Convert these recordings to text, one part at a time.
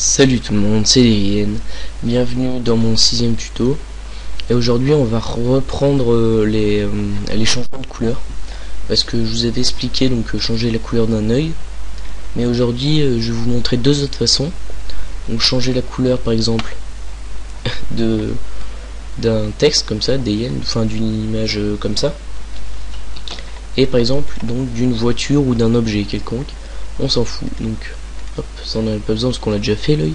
Salut tout le monde, c'est Liliane. Bienvenue dans mon 6e tuto. Et aujourd'hui on va reprendre les changements de couleur. Parce que je vous avais expliqué donc changer la couleur d'un œil. Mais aujourd'hui je vais vous montrer deux autres façons. Donc changer la couleur par exemple d'un texte comme ça, enfin d'une image comme ça. Et par exemple donc d'une voiture ou d'un objet quelconque. On s'en fout. Donc hop, ça on n'avait pas besoin parce qu'on l'a déjà fait l'œil.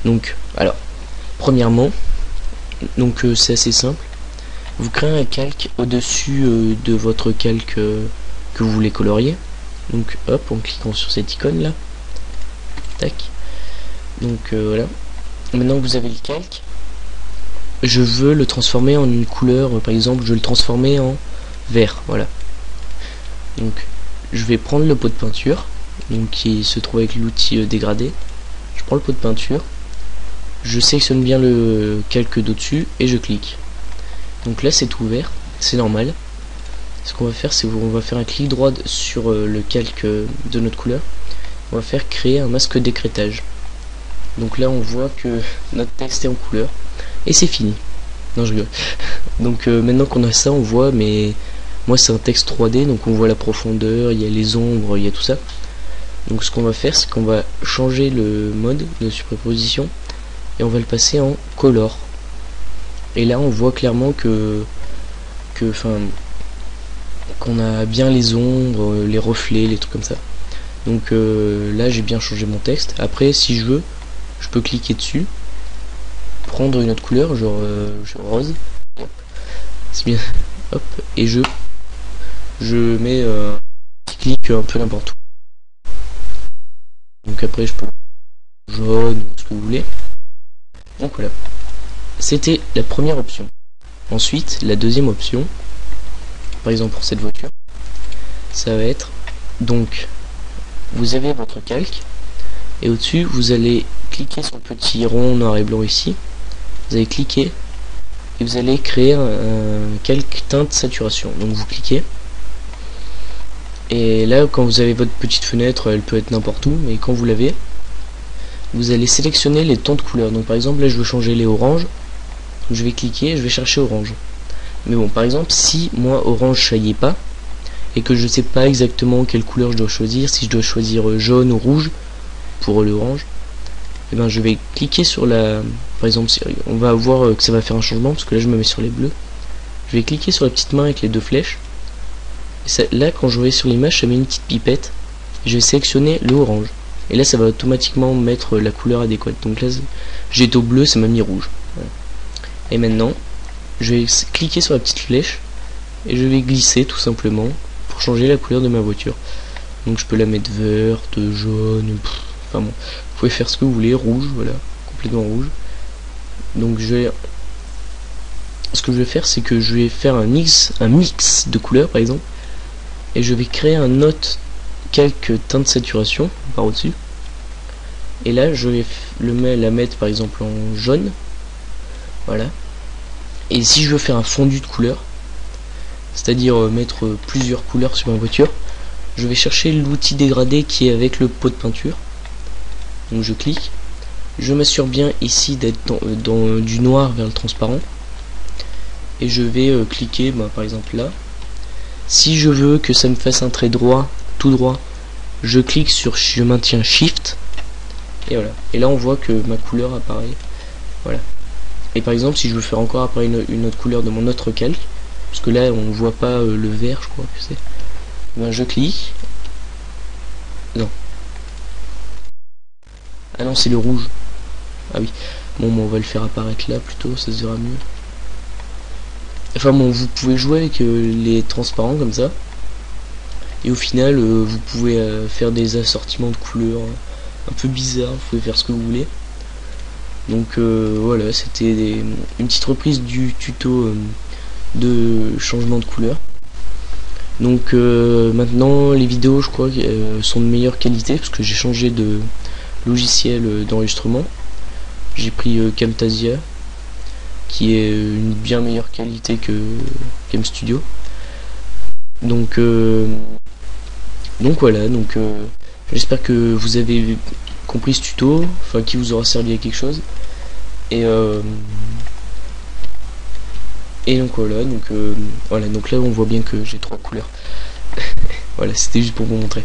Donc alors premièrement, donc c'est assez simple. Vous créez un calque au-dessus de votre calque que vous voulez colorier. Donc hop, en cliquant sur cette icône là. Tac. Donc voilà. Maintenant que vous avez le calque, je veux le transformer en une couleur, par exemple je veux le transformer en vert. Voilà. Donc je vais prendre le pot de peinture, donc qui se trouve avec l'outil dégradé. Je prends le pot de peinture, je sélectionne bien le calque d'au-dessus et je clique. Donc là c'est ouvert, c'est normal. Ce qu'on va faire, c'est qu'on va faire un clic droit sur le calque de notre couleur. On va faire créer un masque d'écrêtage. Donc là on voit que notre texte est en couleur et c'est fini. Non, je rigole. Donc maintenant qu'on a ça, on voit, mais moi c'est un texte 3D, donc on voit la profondeur, il y a les ombres, il y a tout ça. Donc ce qu'on va faire, c'est qu'on va changer le mode de superposition et on va le passer en color. Et là on voit clairement qu'on a bien les ombres, les reflets, les trucs comme ça. Donc là j'ai bien changé mon texte. Après si je veux, je peux cliquer dessus, prendre une autre couleur, genre rose. C'est bien. Hop, et je mets un petit clic un peu n'importe où. Donc après je peux jaune ou ce que vous voulez. Donc voilà. C'était la première option. Ensuite, la deuxième option, par exemple pour cette voiture, ça va être donc vous avez votre calque et au-dessus vous allez cliquer sur le petit rond noir et blanc ici. Vous allez cliquer et vous allez créer un calque teinte saturation. Donc vous cliquez. Et là quand vous avez votre petite fenêtre, elle peut être n'importe où, mais quand vous l'avez, vous allez sélectionner les tons de couleurs. Donc par exemple là je veux changer les oranges, je vais cliquer, je vais chercher orange. Mais bon, par exemple si moi orange ça y est pas et que je sais pas exactement quelle couleur je dois choisir, si je dois choisir jaune ou rouge pour le orange, et ben je vais cliquer sur la, par exemple si on va voir que ça va faire un changement parce que là je me mets sur les bleus. Je vais cliquer sur la petite main avec les deux flèches. Et ça, là quand je vais sur l'image, ça met une petite pipette. Je vais sélectionner le orange. Et là ça va automatiquement mettre la couleur adéquate. Donc là j'étais au bleu, ça m'a mis rouge. Voilà. Et maintenant je vais cliquer sur la petite flèche et je vais glisser tout simplement pour changer la couleur de ma voiture. Donc je peux la mettre verte, jaune, enfin bon, vous pouvez faire ce que vous voulez, rouge, voilà, complètement rouge. Donc ce que je vais faire, c'est que je vais faire un mix de couleurs par exemple, et je vais créer un autre calque teinte saturation par au-dessus. Et là je vais la mettre par exemple en jaune, voilà. Et si je veux faire un fondu de couleurs, c'est-à-dire mettre plusieurs couleurs sur ma voiture, je vais chercher l'outil dégradé qui est avec le pot de peinture. Donc je clique, je m'assure bien ici d'être dans du noir vers le transparent, et je vais cliquer par exemple là. Si je veux que ça me fasse un trait droit, tout droit, je clique sur, je maintiens Shift, et voilà. Et là on voit que ma couleur apparaît, voilà. Et par exemple si je veux faire encore apparaître une autre couleur de mon autre calque, parce que là on voit pas le vert, je crois que c'est, ben je clique, non, ah non c'est le rouge, ah oui, bon on va le faire apparaître là plutôt, ça se verra mieux. Enfin bon, vous pouvez jouer avec les transparents comme ça, et au final vous pouvez faire des assortiments de couleurs un peu bizarres, vous pouvez faire ce que vous voulez. Donc voilà, c'était une petite reprise du tuto de changement de couleur. Donc maintenant les vidéos je crois sont de meilleure qualité parce que j'ai changé de logiciel d'enregistrement. J'ai pris Camtasia qui est une bien meilleure qualité que CamStudio. Donc voilà, donc j'espère que vous avez compris ce tuto, enfin qui vous aura servi à quelque chose. Et donc voilà, donc là on voit bien que j'ai 3 couleurs. Voilà, c'était juste pour vous montrer.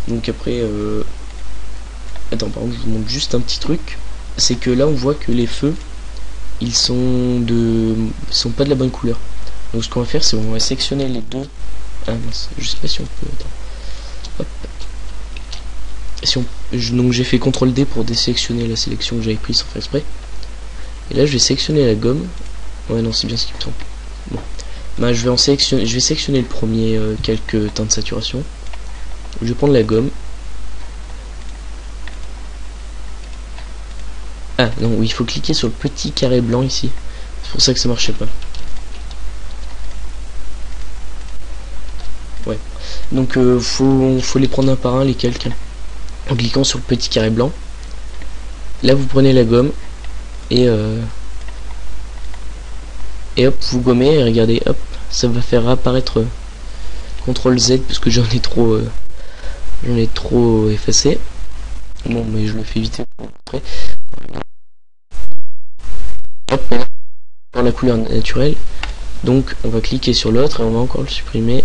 Donc après, attends, par contre, je vous montre juste un petit truc. C'est que là, on voit que les feux, ils sont pas de la bonne couleur. Donc ce qu'on va faire, c'est qu'on va sélectionner les deux. Ah mince, je sais pas si on peut. Attends. Hop. Donc j'ai fait CTRL D pour désélectionner la sélection que j'avais prise sans faire exprès. Et là, je vais sélectionner la gomme. Ouais, non, c'est bien ce qui me semble. Bon. Bah, je vais sélectionner le premier quelques teintes de saturation. Je vais prendre la gomme. Ah non, oui, il faut cliquer sur le petit carré blanc ici. C'est pour ça que ça marchait pas. Ouais. Donc faut les prendre un par un, les calques. En cliquant sur le petit carré blanc. Là vous prenez la gomme et hop, vous gommez et regardez, hop, ça va faire apparaître CTRL Z parce que j'en ai trop effacé. Bon, mais je le fais vite après. Hop, pour la couleur naturelle. Donc on va cliquer sur l'autre et on va encore le supprimer.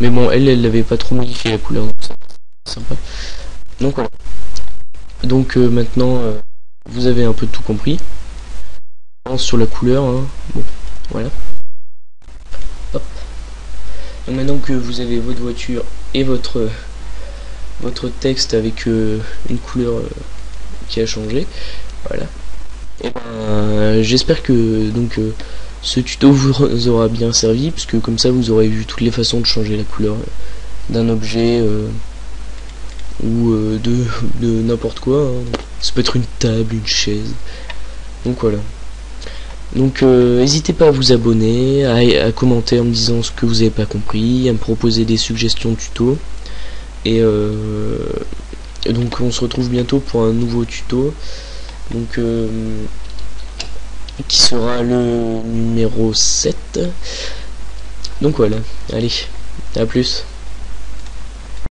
Mais bon, elle l'avait pas trop modifié la couleur, donc c'est sympa. Donc voilà. Donc maintenant vous avez un peu tout compris. Sur la couleur, hein. Bon, voilà. Hop. Donc maintenant que vous avez votre voiture et votre texte avec une couleur qui a changé, voilà. Et ben, j'espère que donc ce tuto vous aura bien servi, puisque comme ça vous aurez vu toutes les façons de changer la couleur d'un objet ou de n'importe quoi, hein. Ça peut être une table, une chaise. Donc voilà. Donc n'hésitez pas à vous abonner, à commenter en me disant ce que vous n'avez pas compris, à me proposer des suggestions de tuto. Et donc on se retrouve bientôt pour un nouveau tuto. Donc qui sera le numéro 7. Donc voilà, allez, à plus.